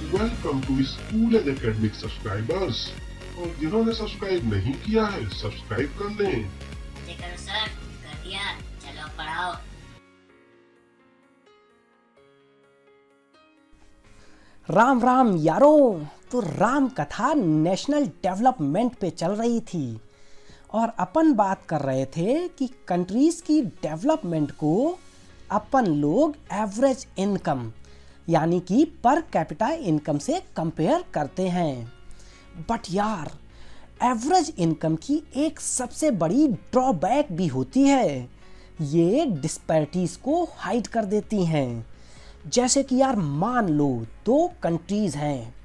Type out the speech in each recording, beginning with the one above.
Welcome to school and academic subscribers. और जिन्होंने subscribe नहीं किया है सब्सक्राइब कर लें। जी करो सर, कर दिया। चलो पढ़ाओ। राम राम यारों। तो राम कथा नेशनल डेवलपमेंट पे चल रही थी और अपन बात कर रहे थे कि कंट्रीज की डेवलपमेंट को अपन लोग एवरेज इनकम यानी कि पर कैपिटा इनकम से कंपेयर करते हैं। बट यार, एवरेज इनकम की एक सबसे बड़ी ड्रॉबैक भी होती है। ये डिस्पैरिटीज़ को हाइड कर देती हैं। जैसे कि यार मान लो दो कंट्रीज हैं,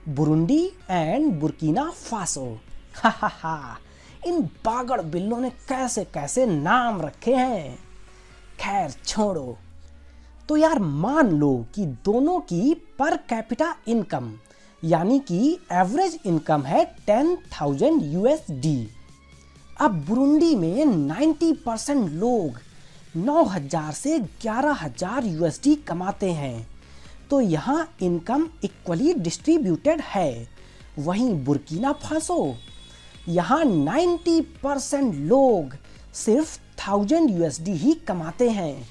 बुरुंडी एंड बुर्किना फासो। हा, इन बागड़ बिल्लों ने कैसे कैसे नाम रखे हैं। खैर छोड़ो। तो यार मान लो कि दोनों की पर कैपिटा इनकम यानी कि एवरेज इनकम है 10,000 USD। अब बुरुंडी में 90% लोग 9,000 से 11,000 USD कमाते हैं, तो यहाँ इनकम इक्वली डिस्ट्रीब्यूटेड है। वहीं बुर्किना फासो, यहाँ 90% लोग सिर्फ 1,000 USD ही कमाते हैं,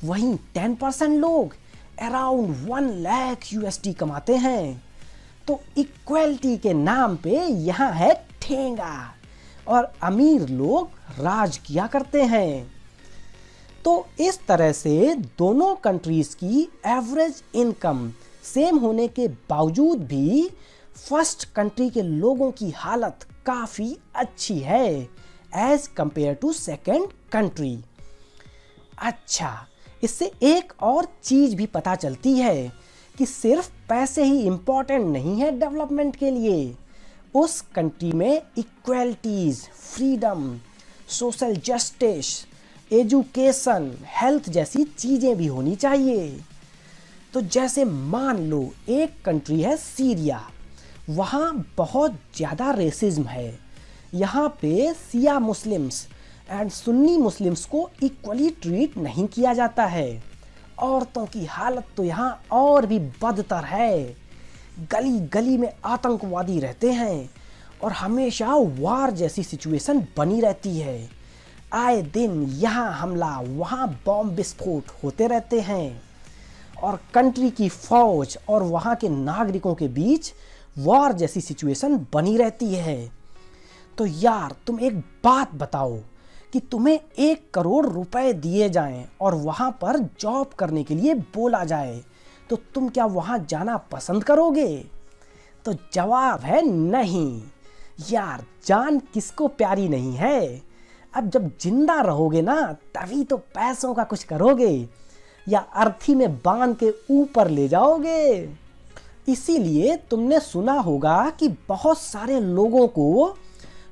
वहीं 10% लोग अराउंड 1 लाख USD कमाते हैं। तो इक्वलिटी के नाम पे यहाँ है ठेंगा और अमीर लोग राज किया करते हैं। तो इस तरह से दोनों कंट्रीज की एवरेज इनकम सेम होने के बावजूद भी फर्स्ट कंट्री के लोगों की हालत काफ़ी अच्छी है as compare to second country. अच्छा, इससे एक और चीज़ भी पता चलती है कि सिर्फ पैसे ही इम्पोर्टेंट नहीं है डेवलपमेंट के लिए। उस कंट्री में equalities, freedom, social justice, education, health जैसी चीज़ें भी होनी चाहिए। तो जैसे मान लो एक कंट्री है सीरिया, वहाँ बहुत ज़्यादा रेसिज्म है। यहाँ पे शिया मुस्लिम्स एंड सुन्नी मुस्लिम्स को इक्वली ट्रीट नहीं किया जाता है। औरतों की हालत तो यहाँ और भी बदतर है। गली गली में आतंकवादी रहते हैं और हमेशा वार जैसी सिचुएशन बनी रहती है। आए दिन यहाँ हमला वहाँ बॉम्ब विस्फोट होते रहते हैं और कंट्री की फौज और वहाँ के नागरिकों के बीच वार जैसी सिचुएशन बनी रहती है। तो यार तुम एक बात बताओ कि तुम्हें 1 करोड़ रुपए दिए जाएं और वहाँ पर जॉब करने के लिए बोला जाए, तो तुम क्या वहाँ जाना पसंद करोगे? तो जवाब है नहीं। यार जान किसको प्यारी नहीं है। अब जब जिंदा रहोगे ना तभी तो पैसों का कुछ करोगे या अर्थी में बांध के ऊपर ले जाओगे। इसीलिए तुमने सुना होगा कि बहुत सारे लोगों को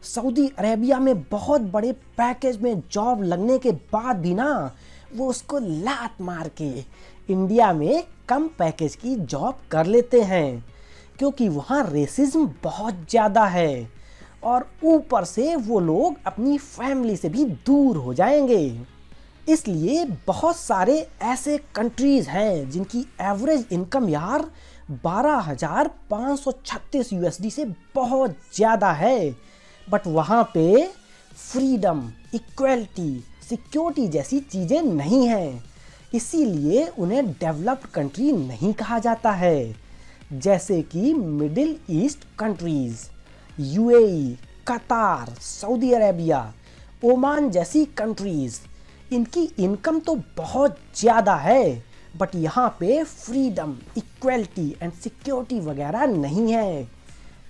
सऊदी अरेबिया में बहुत बड़े पैकेज में जॉब लगने के बाद भी ना वो उसको लात मार के इंडिया में कम पैकेज की जॉब कर लेते हैं, क्योंकि वहाँ रेसिज्म बहुत ज़्यादा है और ऊपर से वो लोग अपनी फैमिली से भी दूर हो जाएंगे। इसलिए बहुत सारे ऐसे कंट्रीज़ हैं जिनकी एवरेज इनकम यार 12,536 USD से बहुत ज़्यादा है, बट वहाँ पे फ्रीडम, इक्वलिटी, सिक्योरिटी जैसी चीज़ें नहीं हैं। इसीलिए उन्हें डेवलप्ड कंट्री नहीं कहा जाता है। जैसे कि मिडिल ईस्ट कंट्रीज़, UAE, कतार, सऊदी अरेबिया, ओमान जैसी कंट्रीज़, इनकी इनकम तो बहुत ज़्यादा है, बट यहाँ पे फ्रीडम, इक्वलिटी एंड सिक्योरिटी वगैरह नहीं है।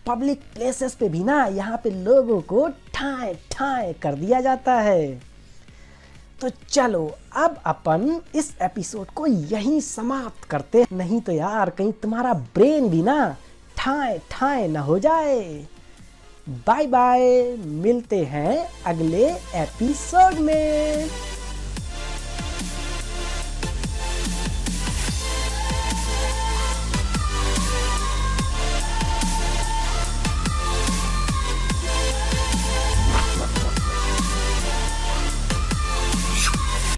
पब्लिक प्लेसेस पे भी ना यहाँ पे लोगों को ठाए ठाए कर दिया जाता है। तो चलो अब अपन इस एपिसोड को यहीं समाप्त करते हैं, नहीं तो यार कहीं तुम्हारा ब्रेन भी ना ठाए ठाए ना हो जाए। बाय बाय, मिलते हैं अगले एपिसोड में।